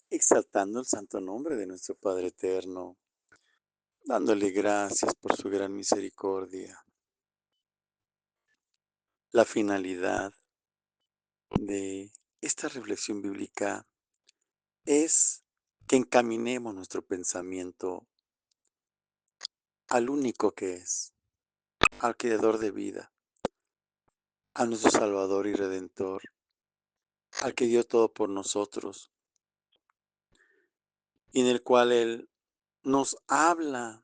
exaltando el santo nombre de nuestro Padre eterno, dándole gracias por su gran misericordia. La finalidad de esta reflexión bíblica es que encaminemos nuestro pensamiento al único que es, al Creador de vida, a nuestro Salvador y Redentor, al que dio todo por nosotros, y en el cual Él nos habla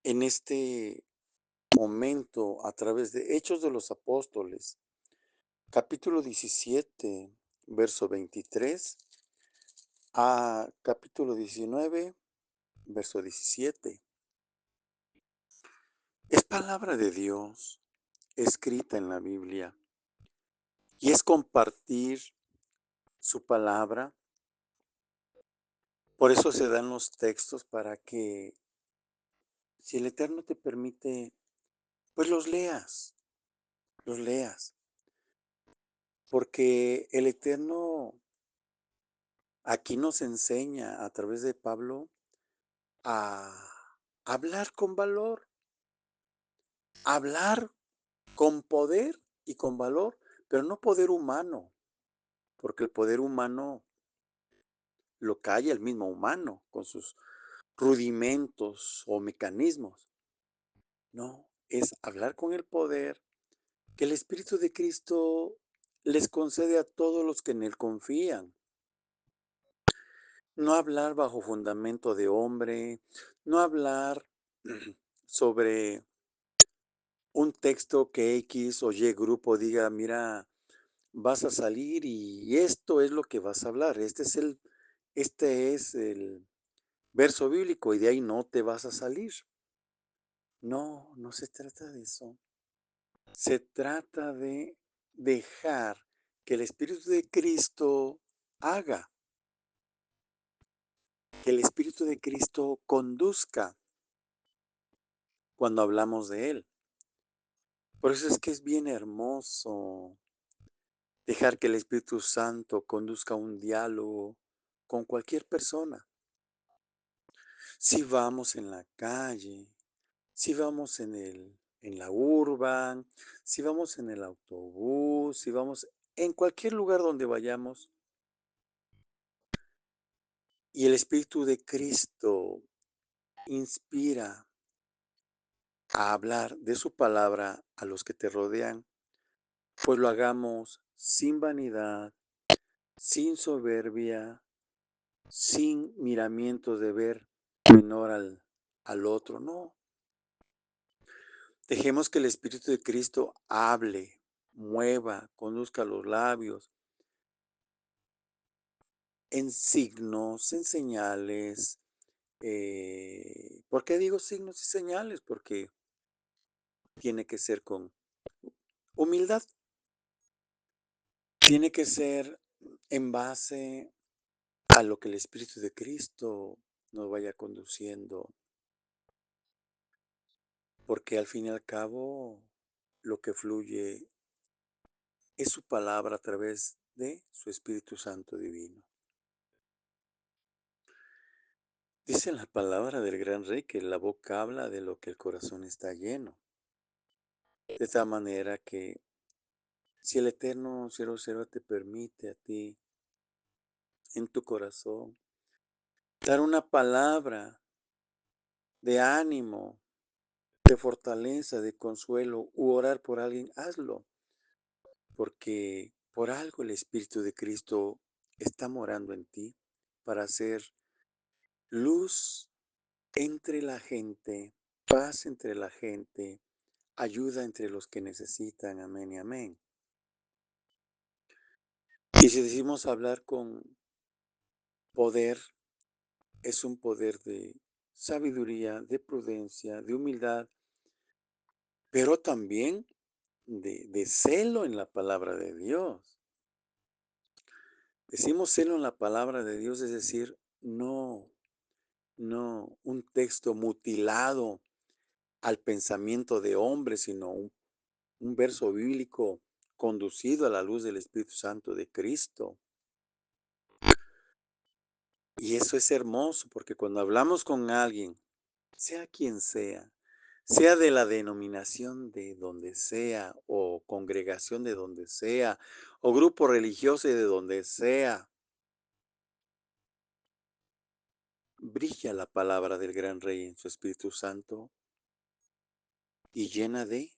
en este momento a través de Hechos de los Apóstoles, capítulo 17, verso 23, a capítulo 19, verso 17. Es palabra de Dios escrita en la Biblia y es compartir su palabra. Por eso se dan los textos para que, si el Eterno te permite, pues los leas, porque el Eterno aquí nos enseña a través de Pablo a hablar con valor, hablar con poder y con valor, pero no poder humano, porque el poder humano lo calla el mismo humano con sus rudimentos o mecanismos. No, es hablar con el poder que el Espíritu de Cristo les concede a todos los que en Él confían. No hablar bajo fundamento de hombre, no hablar sobre un texto que X o Y grupo diga, mira, vas a salir y esto es lo que vas a hablar. Este es el verso bíblico y de ahí no te vas a salir. No, no se trata de eso. Se trata de dejar que el Espíritu de Cristo haga, que el Espíritu de Cristo conduzca cuando hablamos de Él. Por eso es que es bien hermoso dejar que el Espíritu Santo conduzca un diálogo con cualquier persona. Si vamos en la calle, si vamos en la urban, si vamos en el autobús, si vamos en cualquier lugar donde vayamos y el Espíritu de Cristo inspira a hablar de su palabra a los que te rodean, pues lo hagamos sin vanidad, sin soberbia, sin miramientos de ver menor al otro. No, dejemos que el Espíritu de Cristo hable, mueva, conduzca los labios en signos, en señales. ¿Por qué digo signos y señales? Porque tiene que ser con humildad, tiene que ser en base a lo que el Espíritu de Cristo nos vaya conduciendo, porque al fin y al cabo lo que fluye es su palabra a través de su Espíritu Santo divino. Dice la palabra del gran rey que la boca habla de lo que el corazón está lleno. De tal manera que si el Eterno 00 te permite a ti en tu corazón dar una palabra de ánimo, de fortaleza, de consuelo u orar por alguien, hazlo, porque por algo el Espíritu de Cristo está morando en ti para hacer luz entre la gente, paz entre la gente, ayuda entre los que necesitan. Amén y amén. Y si decimos hablar con poder, es un poder de sabiduría, de prudencia, de humildad, pero también de celo en la palabra de Dios. Decimos celo en la palabra de Dios, es decir, no un texto mutilado al pensamiento de hombre, sino un verso bíblico conducido a la luz del Espíritu Santo de Cristo. Y eso es hermoso, porque cuando hablamos con alguien, sea quien sea de la denominación de donde sea, o congregación de donde sea, o grupo religioso de donde sea, brilla la palabra del gran Rey en su Espíritu Santo y llena de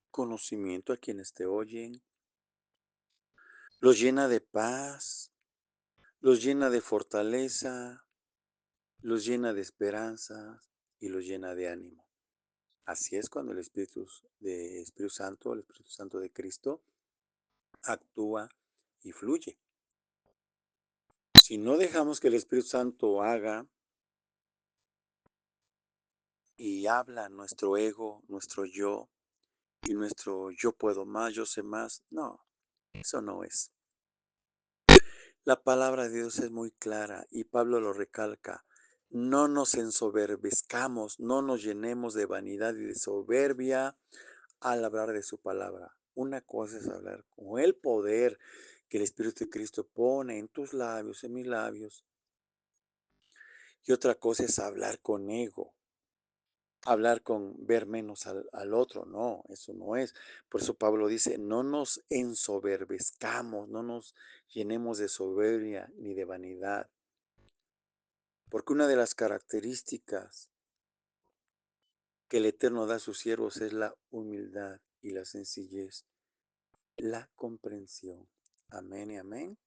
conocimiento a quienes te oyen, los llena de paz, los llena de fortaleza, los llena de esperanza y los llena de ánimo. Así es cuando el Espíritu Santo de Cristo, actúa y fluye. Si no dejamos que el Espíritu Santo haga y habla nuestro ego, nuestro yo y nuestro yo puedo más, yo sé más, no, eso no es. La palabra de Dios es muy clara y Pablo lo recalca. No nos ensoberbezcamos, no nos llenemos de vanidad y de soberbia al hablar de su palabra. Una cosa es hablar con el poder que el Espíritu de Cristo pone en tus labios, en mis labios, y otra cosa es hablar con ego, hablar con ver menos al otro. No, eso no es. Por eso Pablo dice, no nos ensoberbezcamos, no nos llenemos de soberbia ni de vanidad. Porque una de las características que el Eterno da a sus siervos es la humildad y la sencillez, la comprensión. Amén y amén.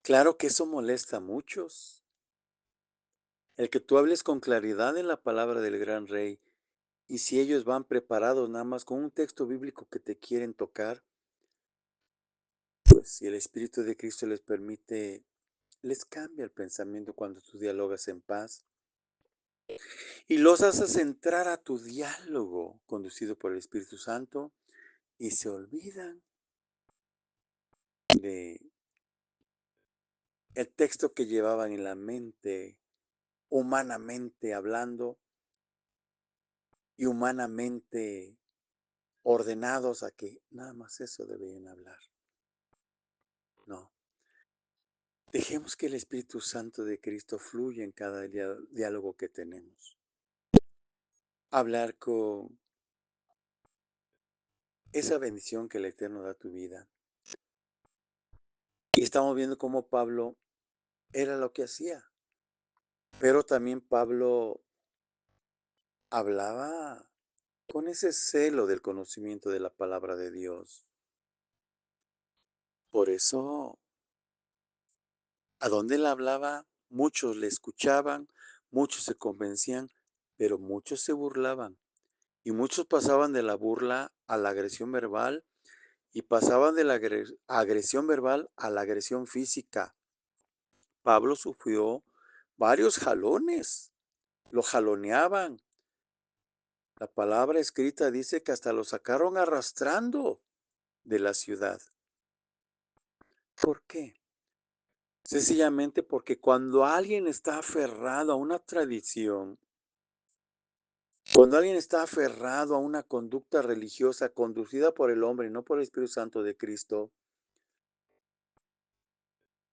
Claro que eso molesta a muchos. El que tú hables con claridad en la palabra del gran rey, y si ellos van preparados nada más con un texto bíblico que te quieren tocar, pues si el Espíritu de Cristo les permite, les cambia el pensamiento cuando tú dialogas en paz y los haces entrar a tu diálogo conducido por el Espíritu Santo y se olvidan de el texto que llevaban en la mente, humanamente hablando y humanamente ordenados a que nada más eso deben hablar. No. Dejemos que el Espíritu Santo de Cristo fluya en cada diálogo que tenemos. Hablar con esa bendición que el Eterno da a tu vida. Y estamos viendo cómo Pablo era lo que hacía. Pero también Pablo hablaba con ese celo del conocimiento de la palabra de Dios. Por eso, a donde él hablaba, muchos le escuchaban, muchos se convencían, pero muchos se burlaban. Y muchos pasaban de la burla a la agresión verbal y pasaban de la agresión verbal a la agresión física. Pablo sufrió varios jalones, lo jaloneaban. La palabra escrita dice que hasta lo sacaron arrastrando de la ciudad. ¿Por qué? Sencillamente porque cuando alguien está aferrado a una tradición, cuando alguien está aferrado a una conducta religiosa conducida por el hombre y no por el Espíritu Santo de Cristo,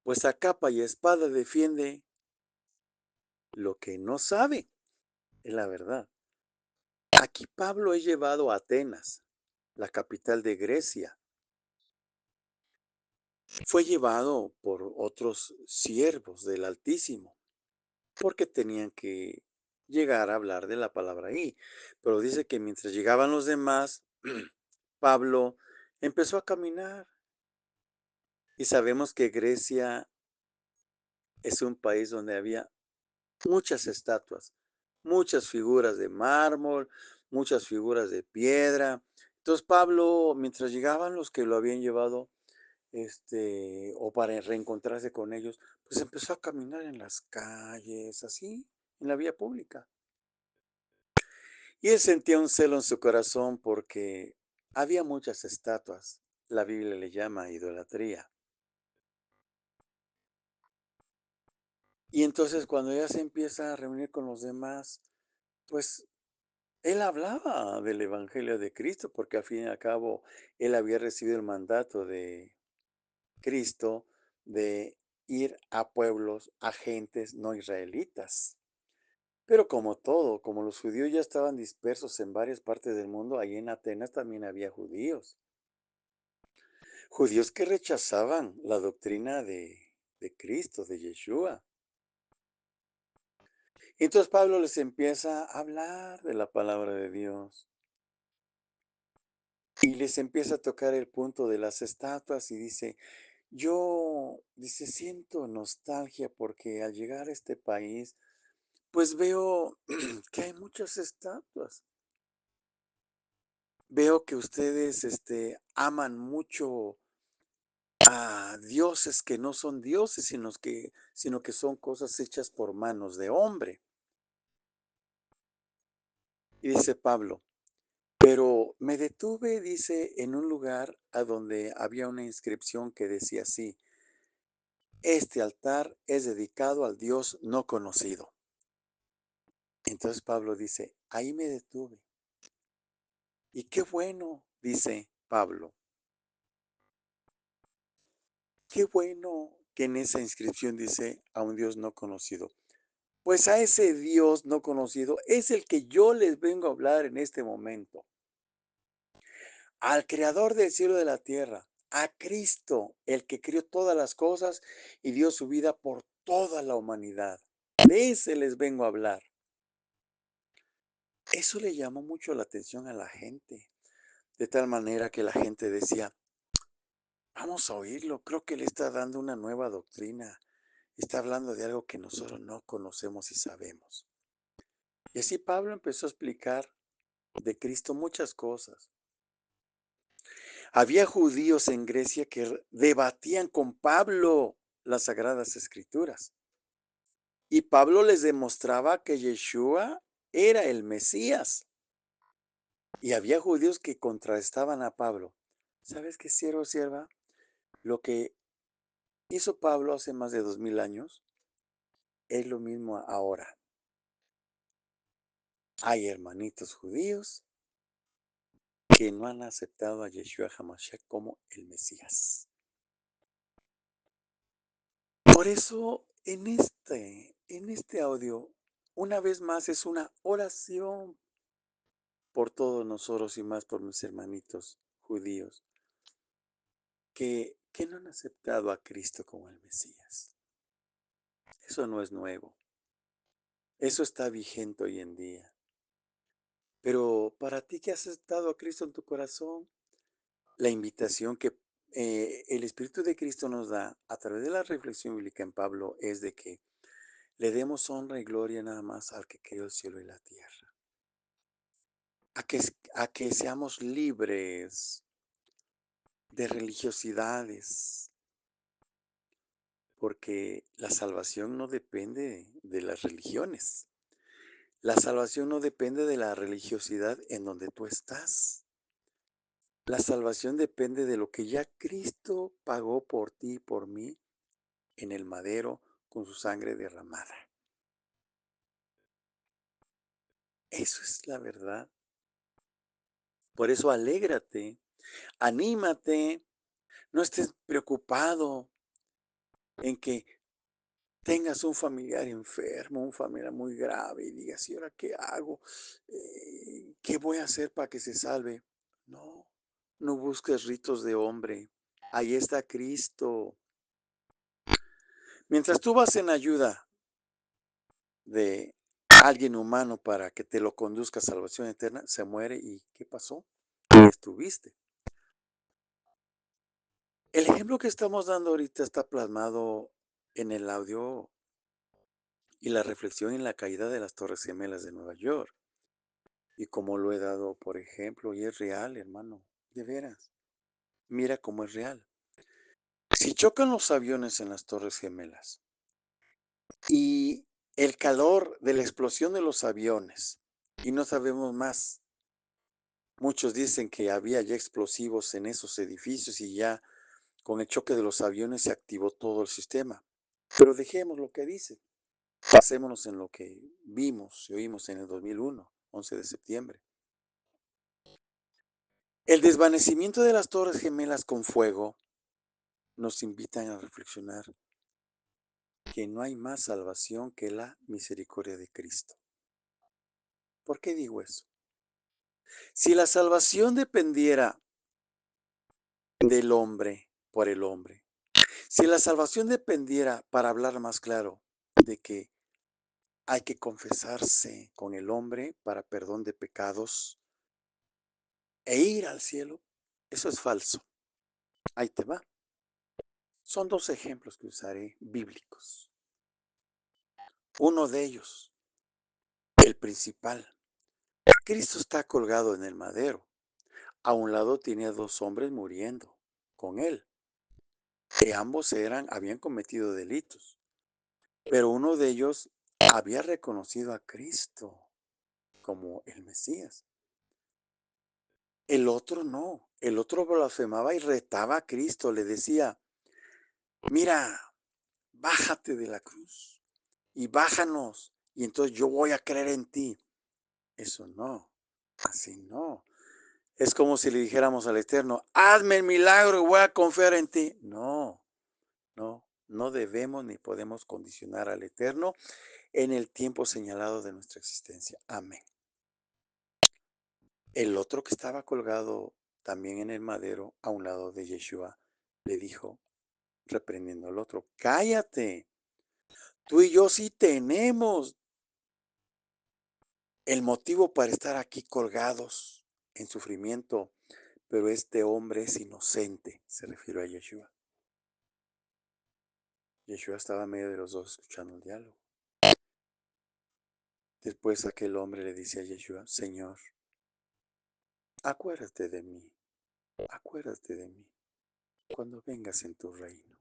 pues a capa y espada defiende lo que no sabe, es la verdad. Aquí Pablo es llevado a Atenas, la capital de Grecia. Fue llevado por otros siervos del Altísimo, porque tenían que llegar a hablar de la palabra ahí. Pero dice que mientras llegaban los demás, Pablo empezó a caminar. Y sabemos que Grecia es un país donde había muchas estatuas, muchas figuras de mármol, muchas figuras de piedra. Entonces Pablo, mientras llegaban los que lo habían llevado, o para reencontrarse con ellos, pues empezó a caminar en las calles, así, en la vía pública. Y él sentía un celo en su corazón porque había muchas estatuas. La Biblia le llama idolatría. Y entonces cuando ella se empieza a reunir con los demás, pues él hablaba del Evangelio de Cristo, porque al fin y al cabo él había recibido el mandato de Cristo de ir a pueblos, a gentes no israelitas. Pero como todo, como los judíos ya estaban dispersos en varias partes del mundo, ahí en Atenas también había judíos. Judíos que rechazaban la doctrina de Cristo, de Yeshua. Entonces Pablo les empieza a hablar de la palabra de Dios y les empieza a tocar el punto de las estatuas y dice, dice, siento nostalgia porque al llegar a este país, pues veo que hay muchas estatuas. Veo que ustedes aman mucho a dioses que no son dioses, sino que son cosas hechas por manos de hombre. Y dice Pablo, pero me detuve, dice, en un lugar a donde había una inscripción que decía así, este altar es dedicado al Dios no conocido. Entonces Pablo dice, ahí me detuve. Y qué bueno, dice Pablo, qué bueno que en esa inscripción dice a un Dios no conocido. Pues a ese Dios no conocido es el que yo les vengo a hablar en este momento. Al creador del cielo y de la tierra, a Cristo, el que crió todas las cosas y dio su vida por toda la humanidad. De ese les vengo a hablar. Eso le llamó mucho la atención a la gente, de tal manera que la gente decía, vamos a oírlo, creo que le está dando una nueva doctrina, está hablando de algo que nosotros no conocemos y sabemos. Y así Pablo empezó a explicar de Cristo muchas cosas. Había judíos en Grecia que debatían con Pablo las sagradas escrituras. Y Pablo les demostraba que Yeshua era el Mesías. Y había judíos que contrastaban a Pablo. ¿Sabes qué, siervo o sierva? Lo que hizo Pablo hace más de 2000 años es lo mismo ahora. Hay hermanitos judíos que no han aceptado a Yeshua HaMashiach como el Mesías. Por eso, en este audio, una vez más es una oración por todos nosotros y más por mis hermanitos judíos que no han aceptado a Cristo como el Mesías. Eso no es nuevo. Eso está vigente hoy en día. Pero para ti que has aceptado a Cristo en tu corazón, la invitación que el Espíritu de Cristo nos da a través de la reflexión bíblica en Pablo es de que le demos honra y gloria nada más al que creó el cielo y la tierra. A que seamos libres de religiosidades, porque la salvación no depende de las religiones. La salvación no depende de la religiosidad en donde tú estás. La salvación depende de lo que ya Cristo pagó por ti y por mí en el madero con su sangre derramada. Eso es la verdad. Por eso alégrate, anímate, no estés preocupado en que tengas un familiar enfermo, un familiar muy grave y digas, ¿y ahora qué hago? ¿Qué voy a hacer para que se salve? No, no busques ritos de hombre. Ahí está Cristo. Mientras tú vas en ayuda de alguien humano para que te lo conduzca a salvación eterna, se muere y ¿qué pasó? Ahí estuviste. El ejemplo que estamos dando ahorita está plasmado en el audio y la reflexión en la caída de las Torres Gemelas de Nueva York. Y como lo he dado por ejemplo, y es real, hermano, de veras. Mira cómo es real. Si chocan los aviones en las Torres Gemelas y el calor de la explosión de los aviones, y no sabemos más, muchos dicen que había ya explosivos en esos edificios y ya con el choque de los aviones se activó todo el sistema. Pero dejemos lo que dice. Basémonos en lo que vimos y oímos en el 2001, 11 de septiembre. El desvanecimiento de las Torres Gemelas con fuego nos invitan a reflexionar. que no hay más salvación que la misericordia de Cristo. ¿Por qué digo eso? Si la salvación dependiera del hombre, por el hombre, si la salvación dependiera, para hablar más claro, de que hay que confesarse con el hombre para perdón de pecados e ir al cielo, eso es falso. Ahí te va. Son dos ejemplos que usaré bíblicos. Uno de ellos, el principal. Cristo está colgado en el madero. A un lado tenía dos hombres muriendo con él. Que ambos habían cometido delitos. Pero uno de ellos había reconocido a Cristo como el Mesías. El otro no. El otro blasfemaba y retaba a Cristo. Le decía, mira, bájate de la cruz y bájanos. Y entonces yo voy a creer en ti. Eso no. Así no. Es como si le dijéramos al Eterno, hazme el milagro y voy a confiar en ti. No, no, no debemos ni podemos condicionar al Eterno en el tiempo señalado de nuestra existencia. Amén. El otro que estaba colgado también en el madero a un lado de Yeshua le dijo, reprendiendo al otro, cállate, tú y yo sí tenemos el motivo para estar aquí colgados en sufrimiento, pero este hombre es inocente, se refirió a Yeshua. Yeshua estaba en medio de los dos escuchando el diálogo. Después aquel hombre le dice a Yeshua, Señor, acuérdate de mí, cuando vengas en tu reino.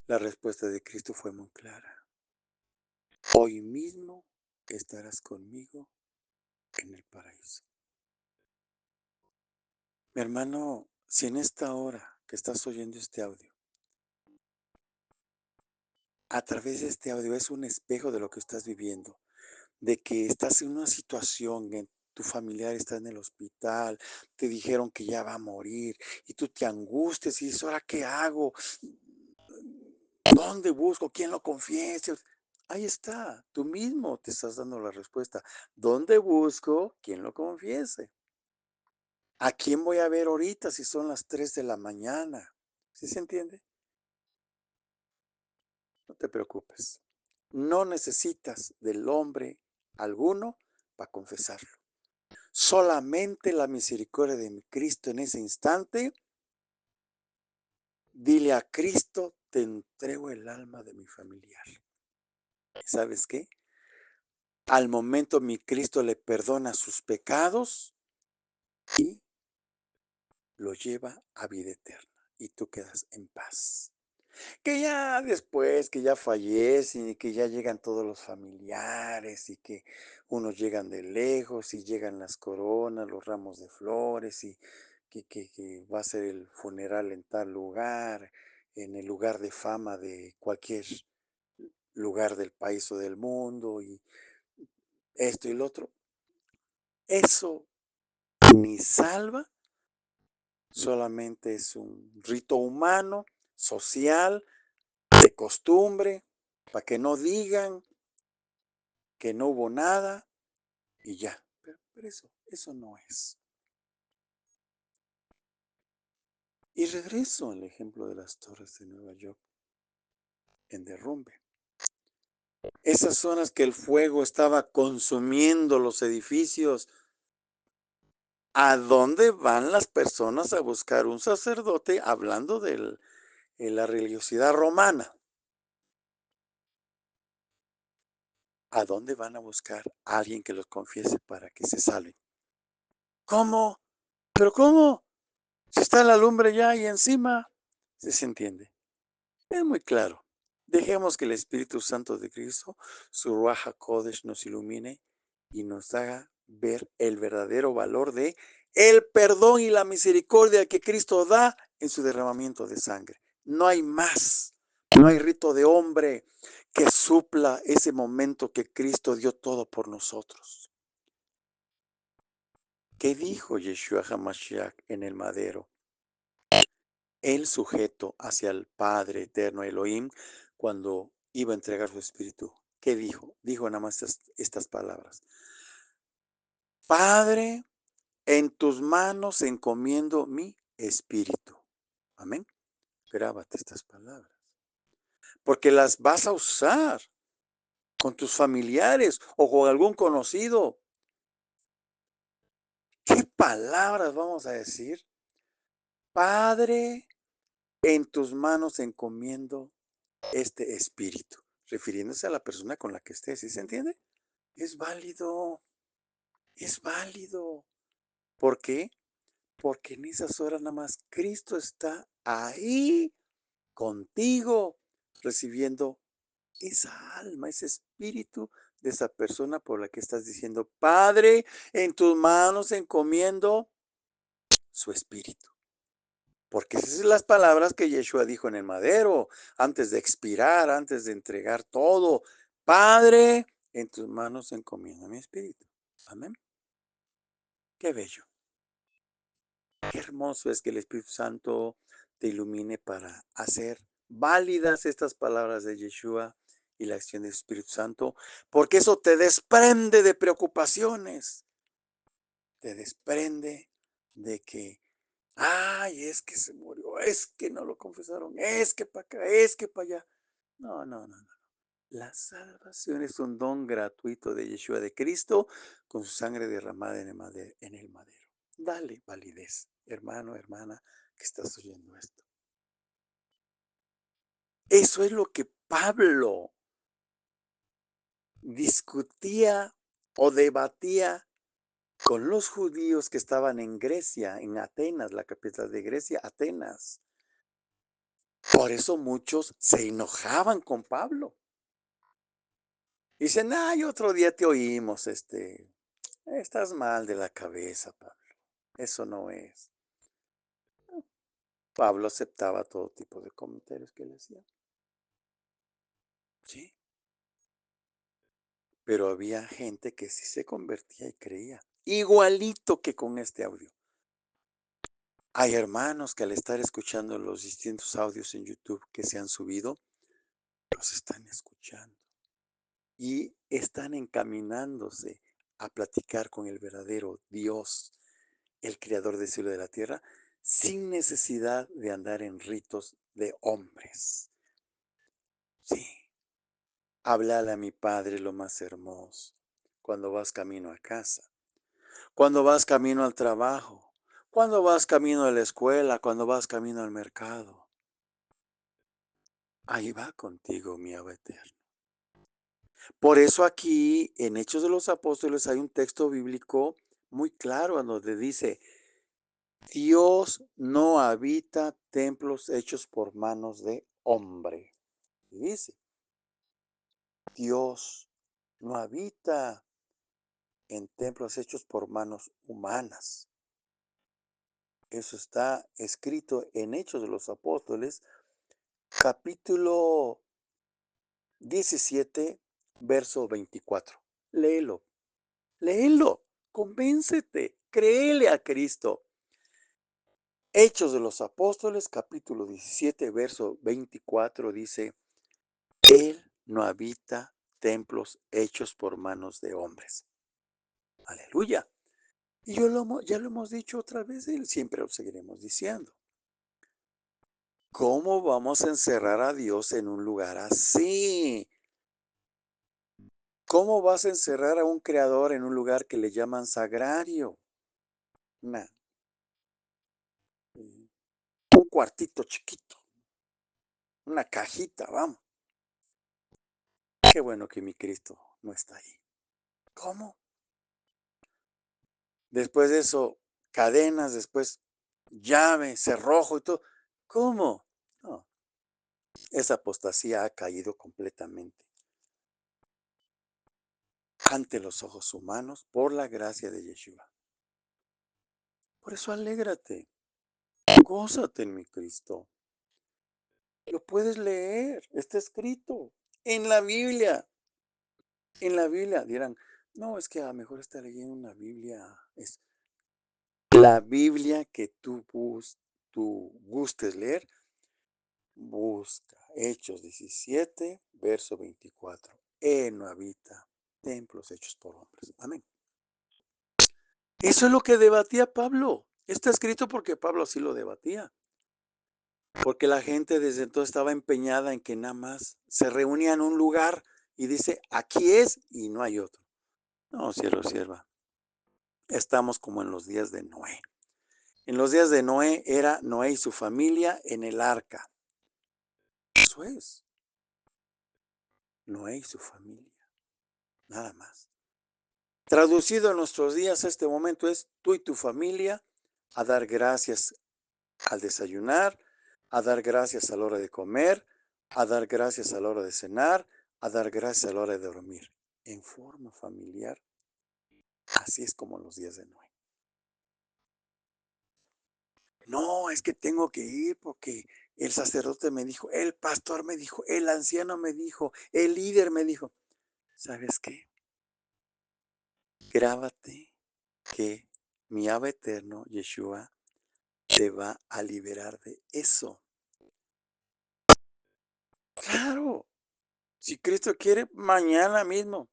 La respuesta de Cristo fue muy clara. Hoy mismo estarás conmigo en el paraíso. Mi hermano, si en esta hora que estás oyendo este audio, a través de este audio es un espejo de lo que estás viviendo, de que estás en una situación en tu familiar está en el hospital, te dijeron que ya va a morir y tú te angustias y dices, ¿ahora qué hago? ¿Dónde busco? ¿Quién lo confiese? Ahí está, tú mismo te estás dando la respuesta. ¿Dónde busco? ¿Quién lo confiese? ¿A quién voy a ver ahorita si son las 3 de la mañana? ¿Sí se entiende? No te preocupes. No necesitas del hombre alguno para confesarlo. Solamente la misericordia de mi Cristo en ese instante. Dile a Cristo, te entrego el alma de mi familiar. ¿Sabes qué? Al momento mi Cristo le perdona sus pecados y lo lleva a vida eterna. Y tú quedas en paz. Que ya después, que ya fallecen y que ya llegan todos los familiares y que unos llegan de lejos y llegan las coronas, los ramos de flores y que va a ser el funeral en tal lugar, en el lugar de fama de cualquier lugar del país o del mundo y esto y lo otro. Eso ni salva, solamente es un rito humano, social, de costumbre, para que no digan que no hubo nada y ya. Pero eso no es. Y regreso al ejemplo de las torres de Nueva York en derrumbe. Esas zonas que el fuego estaba consumiendo los edificios, ¿a dónde van las personas a buscar un sacerdote hablando de la religiosidad romana? ¿A dónde van a buscar a alguien que los confiese para que se salven? ¿Cómo? ¿Pero cómo? Si está la lumbre ya ahí encima. ¿Sí se entiende? Es muy claro. Dejemos que el Espíritu Santo de Cristo, su Ruach HaKodesh, nos ilumine y nos haga ver el verdadero valor de el perdón y la misericordia que Cristo da en su derramamiento de sangre. No hay más. No hay rito de hombre que supla ese momento que Cristo dio todo por nosotros. ¿Qué dijo Yeshua HaMashiach en el madero? el sujeto hacia el Padre eterno Elohim cuando iba a entregar su espíritu. ¿Qué dijo? Dijo nada más estas palabras. Padre, en tus manos encomiendo mi espíritu. Amén. Grábate estas palabras. Porque las vas a usar con tus familiares o con algún conocido. ¿Qué palabras vamos a decir? Padre, en tus manos encomiendo este espíritu, refiriéndose a la persona con la que estés, ¿sí se entiende? Es válido, es válido. ¿Por qué? Porque en esas horas nada más Cristo está ahí contigo, recibiendo esa alma, ese espíritu de esa persona por la que estás diciendo, Padre, en tus manos encomiendo su espíritu. Porque esas son las palabras que Yeshua dijo en el madero, antes de expirar, antes de entregar todo. Padre, en tus manos encomiendo mi espíritu. Amén. Qué bello. Qué hermoso es que el Espíritu Santo te ilumine para hacer válidas estas palabras de Yeshua y la acción del Espíritu Santo, porque eso te desprende de preocupaciones, te desprende de que, ay, es que se murió, es que no lo confesaron, es que para acá, es que para allá. No, no, no, no. La salvación es un don gratuito de Yeshua de Cristo con su sangre derramada en el madero. Dale validez, hermano, hermana, que estás oyendo esto. Eso es lo que Pablo discutía o debatía con los judíos que estaban en Grecia, en Atenas, la capital de Grecia, Atenas. Por eso muchos se enojaban con Pablo. Dicen, ay, otro día te oímos, estás mal de la cabeza, Pablo. Eso no es. Pablo aceptaba todo tipo de comentarios que le hacían. Sí. Pero había gente que sí se convertía y creía. Igualito que con este audio. Hay hermanos que al estar escuchando los distintos audios en YouTube que se han subido, los están escuchando y están encaminándose a platicar con el verdadero Dios, el creador del cielo y de la tierra, sin necesidad de andar en ritos de hombres. Sí, háblale a mi Padre lo más hermoso cuando vas camino a casa, cuando vas camino al trabajo, cuando vas camino a la escuela, cuando vas camino al mercado. Ahí va contigo mi Abba eterno. Por eso aquí en Hechos de los Apóstoles hay un texto bíblico muy claro en donde dice, Dios no habita templos hechos por manos de hombre. Y dice, Dios no habita en templos hechos por manos humanas. Eso está escrito en Hechos de los Apóstoles, capítulo 17, verso 24. Léelo, léelo, convéncete, créele a Cristo. Hechos de los Apóstoles, capítulo 17, verso 24 dice, Él no habita templos hechos por manos de hombres. Aleluya. Y ya lo hemos dicho otra vez, siempre lo seguiremos diciendo. ¿Cómo vamos a encerrar a Dios en un lugar así? ¿Cómo vas a encerrar a un creador en un lugar que le llaman sagrario? Nah, un cuartito chiquito, una cajita, vamos. Qué bueno que mi Cristo no está ahí. ¿Cómo? Después de eso, cadenas, después llave, cerrojo y todo. ¿Cómo? No, esa apostasía ha caído completamente ante los ojos humanos por la gracia de Yeshua. Por eso alégrate, gózate en mi Cristo. Lo puedes leer, está escrito en la Biblia. En la Biblia dirán, no, es que a lo mejor está leyendo una Biblia. Es la Biblia que tú tú gustes leer, busca Hechos 17, verso 24. Él no habita templos hechos por hombres. Amén. Eso es lo que debatía Pablo. Está escrito porque Pablo así lo debatía. Porque la gente desde entonces estaba empeñada en que nada más se reunía en un lugar y dice, aquí es y no hay otro. No, siervo, sierva. Estamos como en los días de Noé. En los días de Noé era Noé y su familia en el arca. Eso es. Noé y su familia. Nada más. Traducido en nuestros días, este momento es tú y tu familia a dar gracias al desayunar, a dar gracias a la hora de comer, a dar gracias a la hora de cenar, a dar gracias a la hora de dormir. En forma familiar, así es como en los días de Noé. No, es que tengo que ir porque el sacerdote me dijo, el pastor me dijo, el anciano me dijo, el líder me dijo. ¿Sabes qué? Grábate que mi Abba eterno, Yeshua, te va a liberar de eso. Claro, si Cristo quiere, mañana mismo.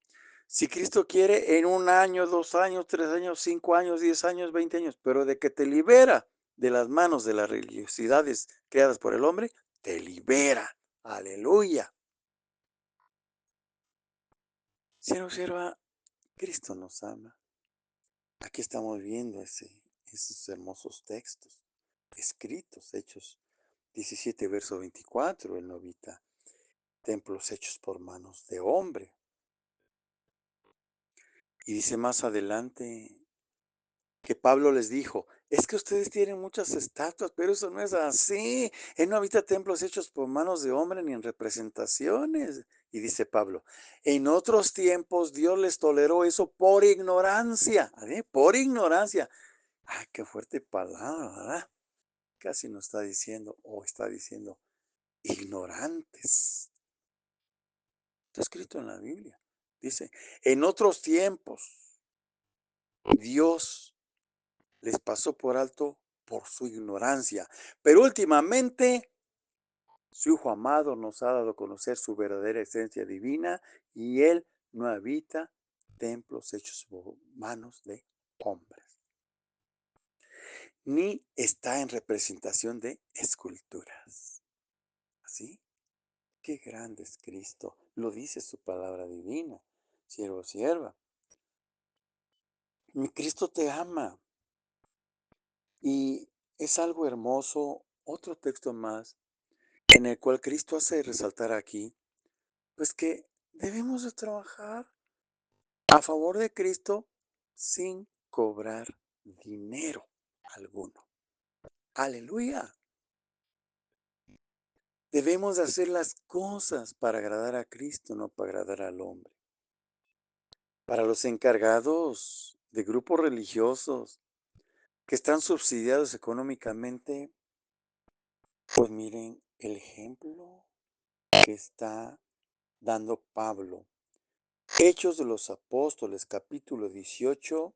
Si Cristo quiere, en 1 año, 2 años, 3 años, 5 años, 10 años, 20 años, pero de que te libera de las manos de las religiosidades creadas por el hombre, te libera. Aleluya. Si no observa, Cristo nos ama. Aquí estamos viendo esos hermosos textos escritos, Hechos 17, verso 24, el novita, templos hechos por manos de hombre. Y dice más adelante que Pablo les dijo, es que ustedes tienen muchas estatuas, pero eso no es así. Él no habita templos hechos por manos de hombre ni en representaciones. Y dice Pablo, en otros tiempos Dios les toleró eso por ignorancia, ¿eh? Por ignorancia. Ay, qué fuerte palabra, ¿verdad? Casi nos está diciendo, o está diciendo, ignorantes. Está escrito en la Biblia. Dice, en otros tiempos Dios les pasó por alto por su ignorancia, pero últimamente su Hijo amado nos ha dado a conocer su verdadera esencia divina y Él no habita templos hechos por manos de hombres, ni está en representación de esculturas. ¿Así? Qué grande es Cristo. Lo dice su palabra divina. Siervo, sierva. Mi Cristo te ama. Y es algo hermoso. Otro texto más en el cual Cristo hace resaltar aquí, pues que debemos de trabajar a favor de Cristo sin cobrar dinero alguno. Aleluya. Debemos de hacer las cosas para agradar a Cristo, no para agradar al hombre. Para los encargados de grupos religiosos que están subsidiados económicamente, pues miren el ejemplo que está dando Pablo. Hechos de los Apóstoles, capítulo 18,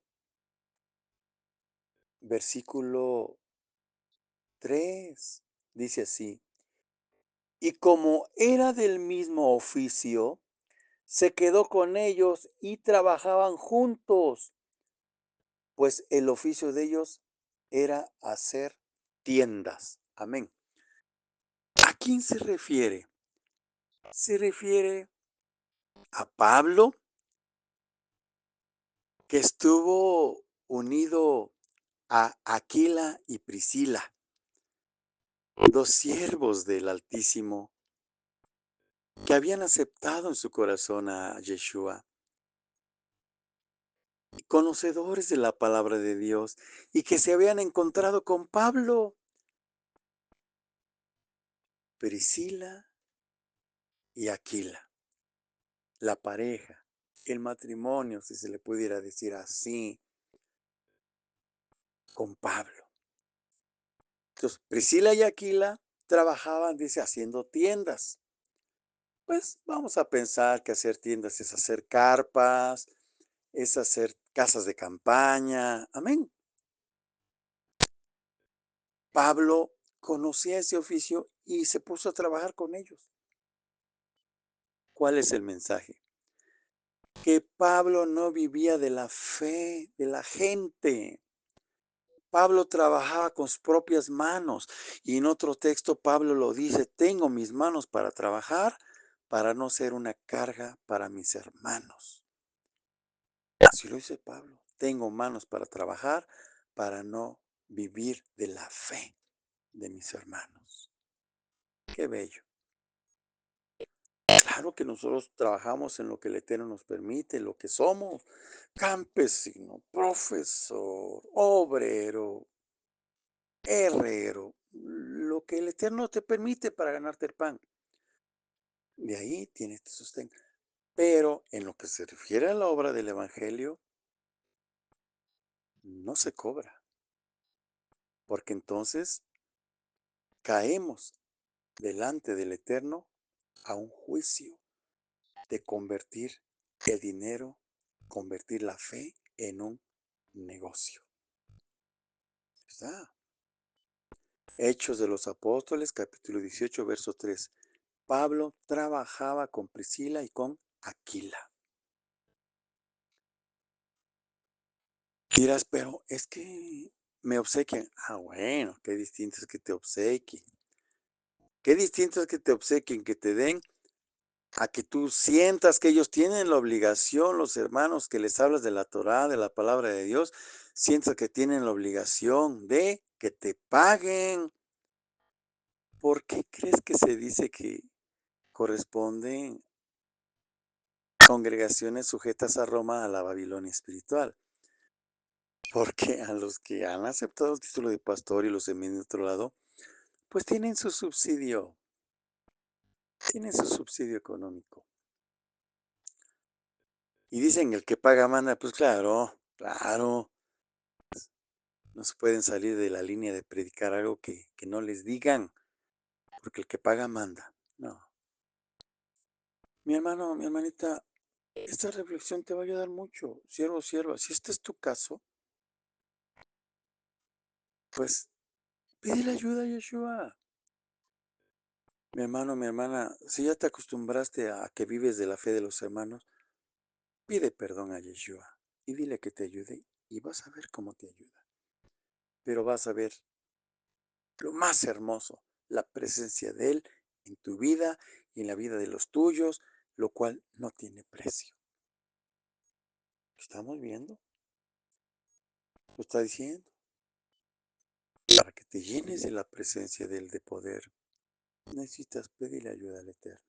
versículo 3. Dice así, y como era del mismo oficio, se quedó con ellos y trabajaban juntos, pues el oficio de ellos era hacer tiendas. Amén. ¿A quién se refiere? Se refiere a Pablo, que estuvo unido a Aquila y Priscila, dos siervos del Altísimo que habían aceptado en su corazón a Yeshua, conocedores de la palabra de Dios y que se habían encontrado con Pablo, Priscila y Aquila, la pareja, el matrimonio, si se le pudiera decir así, con Pablo. Entonces, Priscila y Aquila trabajaban, dice, haciendo tiendas. Pues vamos a pensar que hacer tiendas es hacer carpas, es hacer casas de campaña. Amén. Pablo conocía ese oficio y se puso a trabajar con ellos. ¿Cuál es el mensaje? Que Pablo no vivía de la fe de la gente. Pablo trabajaba con sus propias manos y en otro texto Pablo lo dice, tengo mis manos para trabajar para no ser una carga para mis hermanos. Así lo dice Pablo, tengo manos para trabajar para no vivir de la fe de mis hermanos. Qué bello. Claro que nosotros trabajamos en lo que el Eterno nos permite, lo que somos, campesino, profesor, obrero, herrero, lo que el Eterno te permite para ganarte el pan. De ahí tienes tu sostén. Pero en lo que se refiere a la obra del Evangelio, no se cobra, porque entonces caemos delante del Eterno a un juicio de convertir el dinero, convertir la fe en un negocio. ¿Está? Hechos de los Apóstoles, capítulo 18, verso 3. Pablo trabajaba con Priscila y con Aquila. Dirás, pero es que me obsequian. Ah, bueno, qué distinto es que te obsequien. Qué distinto es que te obsequien, que te den, a que tú sientas que ellos tienen la obligación, los hermanos que les hablas de la Torá, de la palabra de Dios, sientas que tienen la obligación de que te paguen. ¿Por qué crees que se dice que corresponden congregaciones sujetas a Roma a la Babilonia espiritual? Porque a los que han aceptado el título de pastor y los envían de otro lado, pues tienen su subsidio económico. Y dicen, el que paga manda, pues claro, claro, no se pueden salir de la línea de predicar algo que no les digan, porque el que paga manda. No. Mi hermano, mi hermanita, esta reflexión te va a ayudar mucho, siervo, sierva. Si este es tu caso, pues pídele ayuda a Yeshua. Mi hermano, mi hermana, si ya te acostumbraste a que vives de la fe de los hermanos, pide perdón a Yeshua y dile que te ayude y vas a ver cómo te ayuda. Pero vas a ver lo más hermoso, la presencia de Él en tu vida y en la vida de los tuyos, lo cual no tiene precio. ¿Lo estamos viendo? Lo está diciendo. Para que te llenes de la presencia de Él de poder, necesitas pedirle ayuda al Eterno.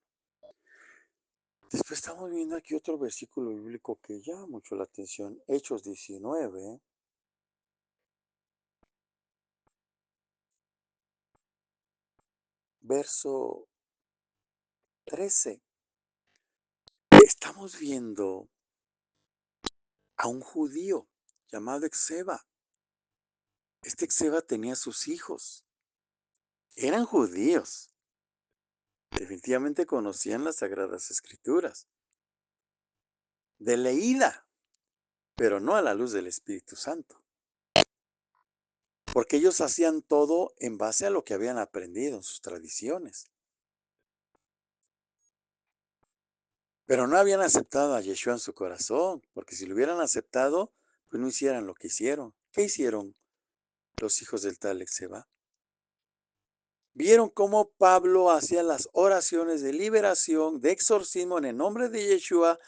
Después estamos viendo aquí otro versículo bíblico que llama mucho la atención, Hechos 19, verso 13. Estamos viendo a un judío llamado Exeba. Este Exeba tenía sus hijos. Eran judíos. Definitivamente conocían las Sagradas Escrituras. De leída, pero no a la luz del Espíritu Santo. Porque ellos hacían todo en base a lo que habían aprendido en sus tradiciones. Pero no habían aceptado a Yeshua en su corazón, porque si lo hubieran aceptado, pues no hicieran lo que hicieron. ¿Qué hicieron los hijos del tal Exeba? Vieron cómo Pablo hacía las oraciones de liberación, de exorcismo en el nombre de Yeshua,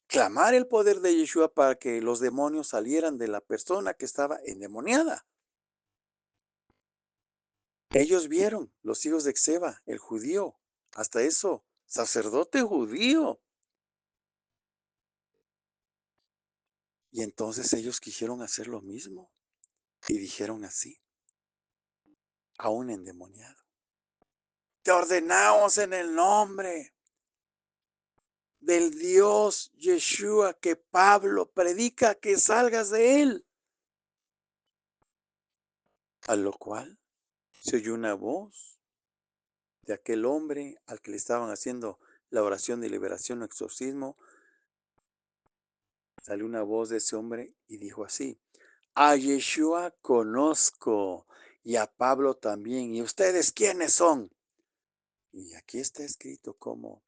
clamar el poder de Yeshua para que los demonios salieran de la persona que estaba endemoniada. Ellos vieron, los hijos de Exeba, el judío, hasta eso, sacerdote judío. Y entonces ellos quisieron hacer lo mismo y dijeron así a un endemoniado: te ordenamos en el nombre del Dios Yeshua que Pablo predica, que salgas de él. A lo cual se oyó una voz de aquel hombre al que le estaban haciendo la oración de liberación o exorcismo. Salió una voz de ese hombre y dijo así: a Yeshua conozco y a Pablo también. ¿Y ustedes quiénes son? Y aquí está escrito cómo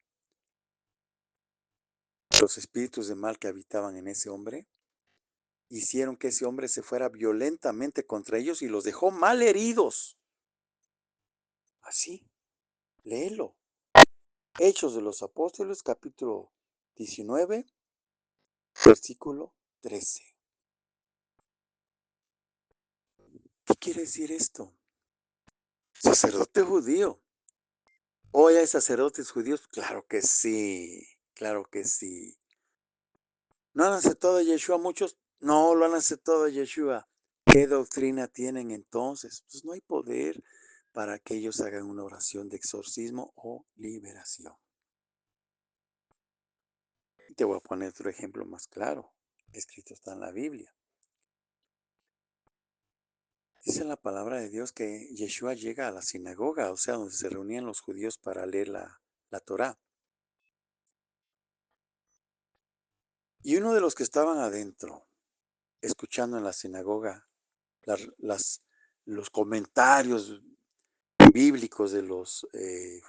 los espíritus de mal que habitaban en ese hombre hicieron que ese hombre se fuera violentamente contra ellos y los dejó mal heridos. Así, léelo. Hechos de los Apóstoles, capítulo 19, versículo 13. ¿Qué quiere decir esto? Sacerdote judío. ¿Hoy hay sacerdotes judíos? Claro que sí, claro que sí. ¿No han aceptado a Yeshua muchos? No lo han aceptado a Yeshua. ¿Qué doctrina tienen entonces? Pues no hay poder para que ellos hagan una oración de exorcismo o liberación. Te voy a poner otro ejemplo más claro. Escrito está en la Biblia. Dice la palabra de Dios que Yeshua llega a la sinagoga, o sea, donde se reunían los judíos para leer la Torá. Y uno de los que estaban adentro, escuchando en la sinagoga los comentarios bíblicos de los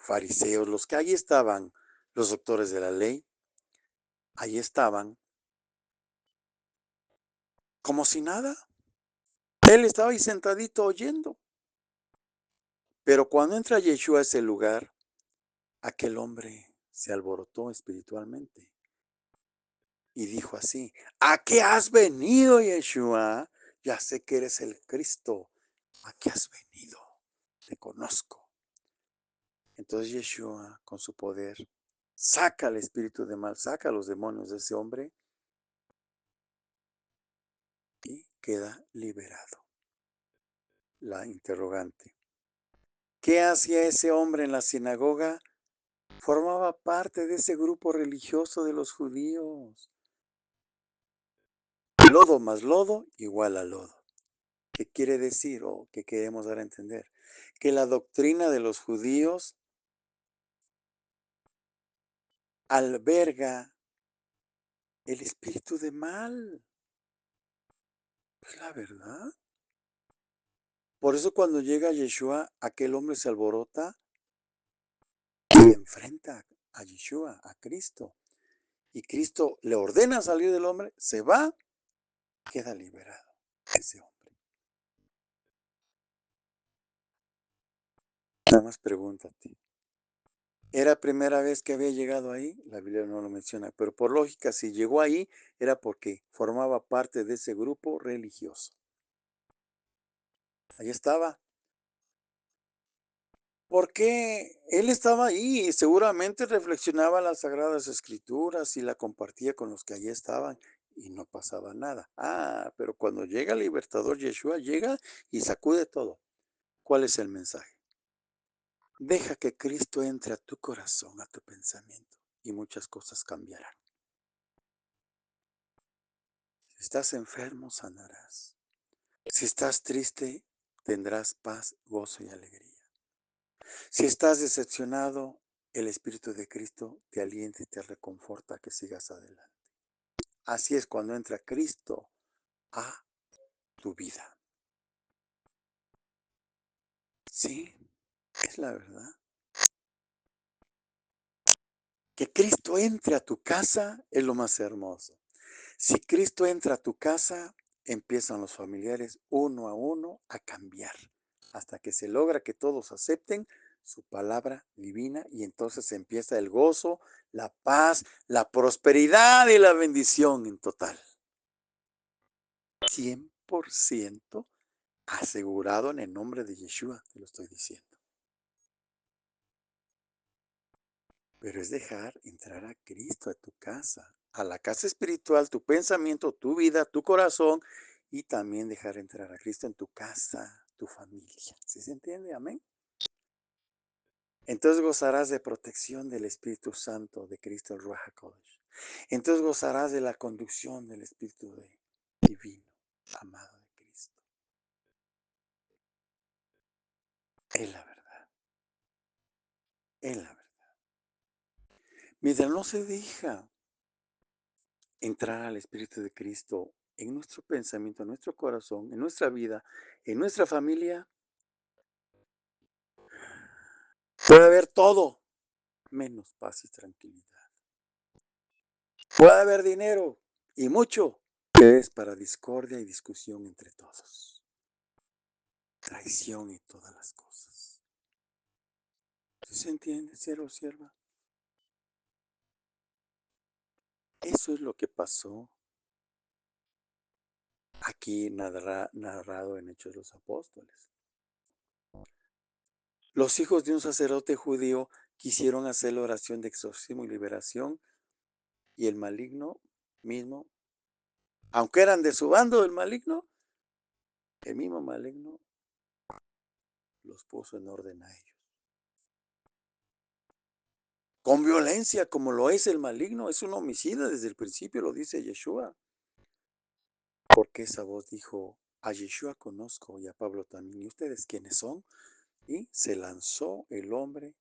fariseos, los que allí estaban, los doctores de la ley, allí estaban como si nada. Él estaba ahí sentadito oyendo. Pero cuando entra Yeshua a ese lugar, aquel hombre se alborotó espiritualmente y dijo así: ¿a qué has venido, Yeshua? Ya sé que eres el Cristo. ¿A qué has venido? Te conozco. Entonces Yeshua, con su poder, saca al espíritu de mal, saca a los demonios de ese hombre y queda liberado. La interrogante: ¿qué hacía ese hombre en la sinagoga? Formaba parte de ese grupo religioso de los judíos. Lodo más lodo igual a lodo. ¿Qué quiere decir o qué queremos dar a entender? Que la doctrina de los judíos alberga el espíritu de mal. Es la verdad. Por eso cuando llega Yeshua, aquel hombre se alborota y enfrenta a Yeshua, a Cristo. Y Cristo le ordena salir del hombre, se va, queda liberado ese hombre. Nada más pregúntate: ¿era primera vez que había llegado ahí? La Biblia no lo menciona, pero por lógica, si llegó ahí, era porque formaba parte de ese grupo religioso. Ahí estaba. Porque él estaba ahí y seguramente reflexionaba las Sagradas Escrituras y la compartía con los que allí estaban y no pasaba nada. Pero cuando llega el libertador Yeshua, llega y sacude todo. ¿Cuál es el mensaje? Deja que Cristo entre a tu corazón, a tu pensamiento, y muchas cosas cambiarán. Si estás enfermo, sanarás. Si estás triste, tendrás paz, gozo y alegría. Si estás decepcionado, el Espíritu de Cristo te alienta y te reconforta que sigas adelante. Así es cuando entra Cristo a tu vida. Sí, es la verdad. Que Cristo entre a tu casa es lo más hermoso. Si Cristo entra a tu casa, empiezan los familiares uno a uno a cambiar, hasta que se logra que todos acepten su palabra divina y entonces empieza el gozo, la paz, la prosperidad y la bendición en total. 100% asegurado en el nombre de Yeshua, te lo estoy diciendo. Pero es dejar entrar a Cristo a tu casa, a la casa espiritual, tu pensamiento, tu vida, tu corazón, y también dejar entrar a Cristo en tu casa, tu familia. ¿Sí se entiende? Amén. Entonces gozarás de protección del Espíritu Santo de Cristo, el Ruach HaKodesh. Entonces gozarás de la conducción del Espíritu divino, amado de Cristo. Es la verdad. Es la verdad. Mientras no se deja entrar al Espíritu de Cristo en nuestro pensamiento, en nuestro corazón, en nuestra vida, en nuestra familia, Puede haber todo, menos paz y tranquilidad. Puede haber dinero y mucho, que es para discordia y discusión entre todos. Traición y todas las cosas. ¿Sí se entiende, siervo o sierva? Eso es lo que pasó aquí narrado en Hechos de los Apóstoles. Los hijos de un sacerdote judío quisieron hacer la oración de exorcismo y liberación, y el maligno mismo, aunque eran de su bando el maligno, el mismo maligno los puso en orden a ellos. Con violencia, como lo es el maligno, es un homicida desde el principio, lo dice Yeshua. Porque esa voz dijo, a Yeshua conozco y a Pablo también, ¿y ustedes quiénes son? Y se lanzó el hombre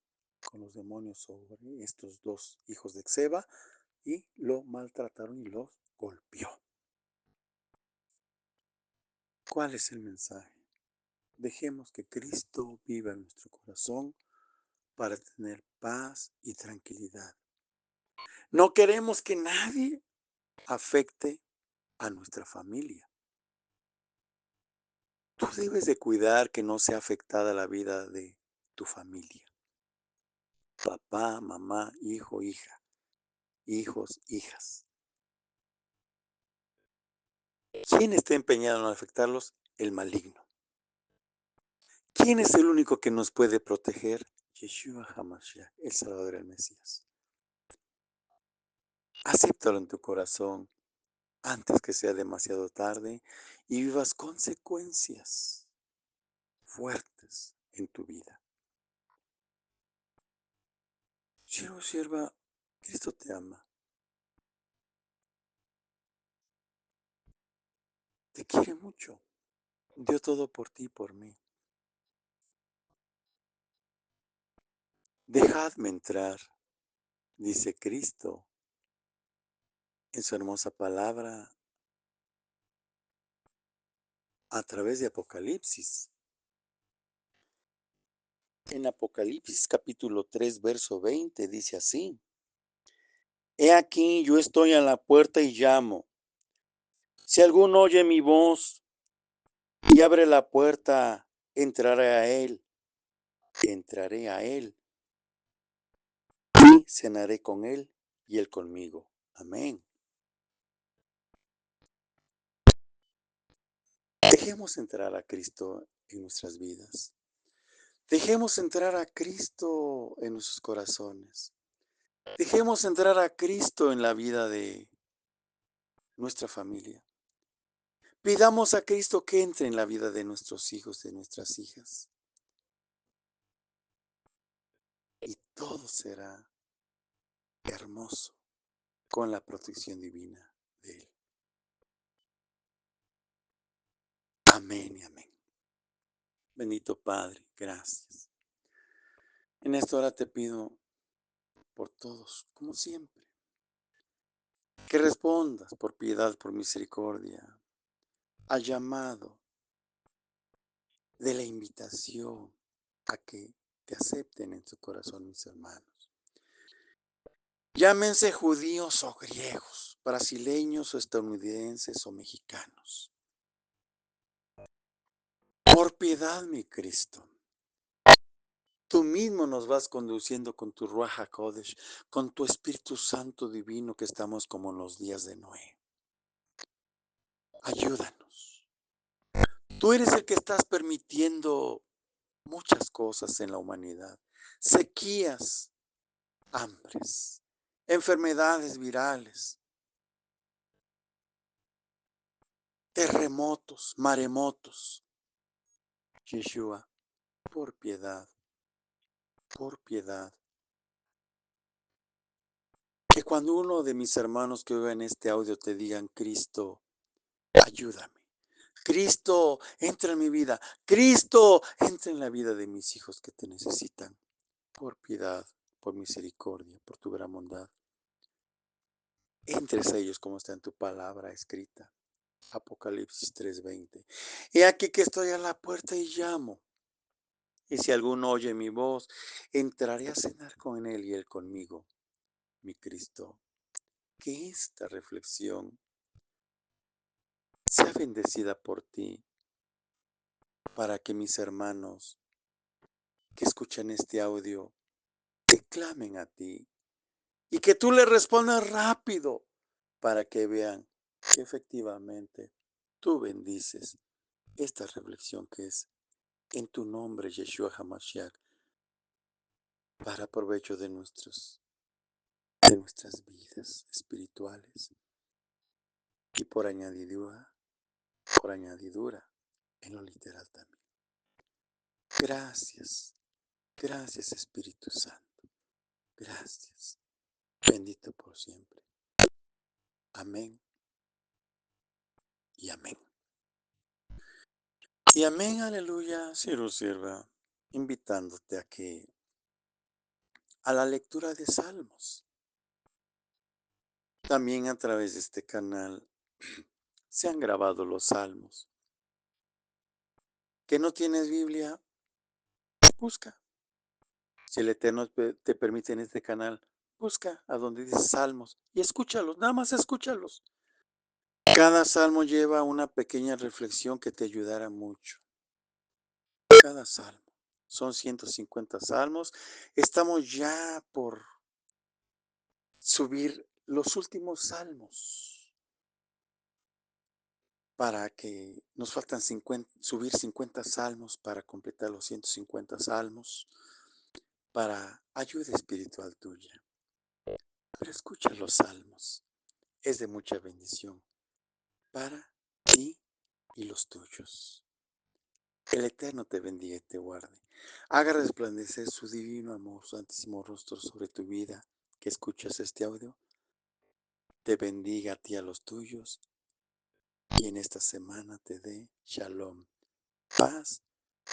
con los demonios sobre estos dos hijos de Xeba y lo maltrataron y los golpeó. ¿Cuál es el mensaje? Dejemos que Cristo viva en nuestro corazón para tener paz y tranquilidad. No queremos que nadie afecte a nuestra familia. Tú debes de cuidar que no sea afectada la vida de tu familia. Papá, mamá, hijo, hija, hijos, hijas. ¿Quién está empeñado en afectarlos? El maligno. ¿Quién es el único que nos puede proteger? Yeshua HaMashiach, el Salvador, el Mesías. Acéptalo en tu corazón antes que sea demasiado tarde y vivas consecuencias fuertes en tu vida. Siervo, sierva, Cristo te ama. Te quiere mucho. Dio todo por ti y por mí. Dejadme entrar, dice Cristo en su hermosa palabra a través de Apocalipsis. En Apocalipsis capítulo 3, verso 20 dice así: He aquí, yo estoy a la puerta y llamo. Si alguno oye mi voz y abre la puerta, entraré a él y cenaré con él y él conmigo. Amén. Dejemos entrar a Cristo en nuestras vidas. Dejemos entrar a Cristo en nuestros corazones. Dejemos entrar a Cristo en la vida de nuestra familia. Pidamos a Cristo que entre en la vida de nuestros hijos, de nuestras hijas. Y todo será hermoso con la protección divina de Él. Amén y amén. Bendito Padre, gracias. En esta hora te pido por todos, como siempre, que respondas por piedad, por misericordia, al llamado de la invitación a que te acepten en tu corazón, mis hermanos. Llámense judíos o griegos, brasileños o estadounidenses o mexicanos. Por piedad, mi Cristo, tú mismo nos vas conduciendo con tu Ruach HaKodesh, con tu Espíritu Santo Divino, que estamos como en los días de Noé. Ayúdanos. Tú eres el que estás permitiendo muchas cosas en la humanidad. Sequías, hambres, enfermedades virales, terremotos, maremotos. Yeshua, por piedad, por piedad. Que cuando uno de mis hermanos que oigan este audio te digan, Cristo, ayúdame. Cristo, entra en mi vida. Cristo, entra en la vida de mis hijos que te necesitan. Por piedad, por misericordia, por tu gran bondad. Entres a ellos como está en tu palabra escrita. Apocalipsis 3:20. He aquí que estoy a la puerta y llamo. Y si alguno oye mi voz, entraré a cenar con él y él conmigo. Mi Cristo, que esta reflexión sea bendecida por ti, para que mis hermanos que escuchan este audio te clamen a ti y que tú le respondas rápido para que vean que efectivamente tú bendices esta reflexión que es en tu nombre, Yeshua HaMashiach, para provecho de nuestras vidas espirituales y por añadidura, en lo literal también. Gracias, gracias Espíritu Santo, gracias. Bendito por siempre. Amén y amén. Y amén, aleluya, Ciro sirva, invitándote a la lectura de Salmos. También a través de este canal se han grabado los Salmos. ¿Que no tienes Biblia? Busca. Si el Eterno te permite en este canal, busca a donde dice Salmos y escúchalos, nada más escúchalos. Cada salmo lleva una pequeña reflexión que te ayudará mucho. Cada salmo. Son 150 salmos. Estamos ya por subir los últimos salmos para que nos faltan subir 50 salmos para completar los 150 salmos para ayuda espiritual tuya. Pero escucha los salmos. Es de mucha bendición para ti y los tuyos. El Eterno te bendiga y te guarde. Haga resplandecer su divino amor, su santísimo rostro sobre tu vida que escuchas este audio. Te bendiga a ti y a los tuyos. Y en esta semana te dé shalom, paz,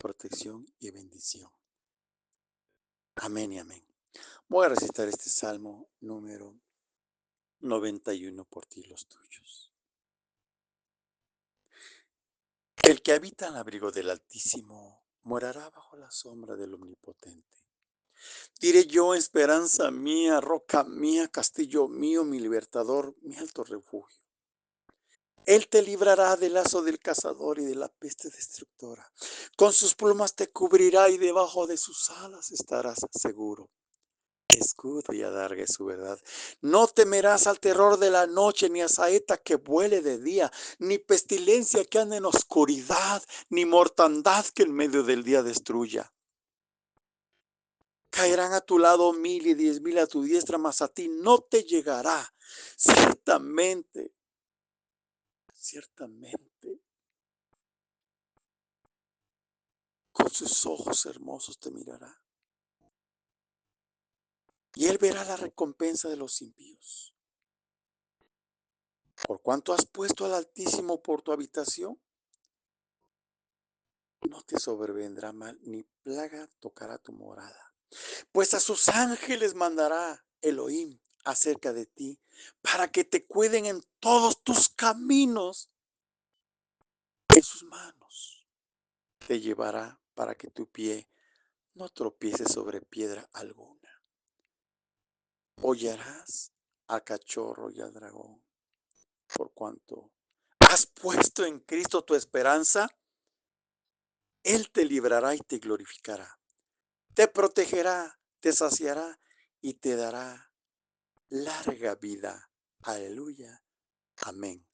protección y bendición. Amén y amén. Voy a recitar este salmo número 91 por ti y los tuyos. El que habita al abrigo del Altísimo morará bajo la sombra del Omnipotente. Diré yo, esperanza mía, roca mía, castillo mío, mi libertador, mi alto refugio. Él te librará del lazo del cazador y de la peste destructora. Con sus plumas te cubrirá y debajo de sus alas estarás seguro. Escudo y adarga es su verdad. No temerás al terror de la noche, ni a saeta que vuele de día, ni pestilencia que ande en oscuridad, ni mortandad que en medio del día destruya. Caerán a tu lado 1000 y 10,000 a tu diestra, mas a ti no te llegará. Ciertamente, ciertamente, con sus ojos hermosos te mirará. Y él verá la recompensa de los impíos. Por cuanto has puesto al Altísimo por tu habitación, no te sobrevendrá mal, ni plaga tocará tu morada. Pues a sus ángeles mandará Elohim acerca de ti, para que te cuiden en todos tus caminos. En sus manos te llevará para que tu pie no tropiece sobre piedra alguna. Hollarás al cachorro y al dragón, por cuanto has puesto en Cristo tu esperanza. Él te librará y te glorificará. Te protegerá, te saciará y te dará larga vida. Aleluya. Amén.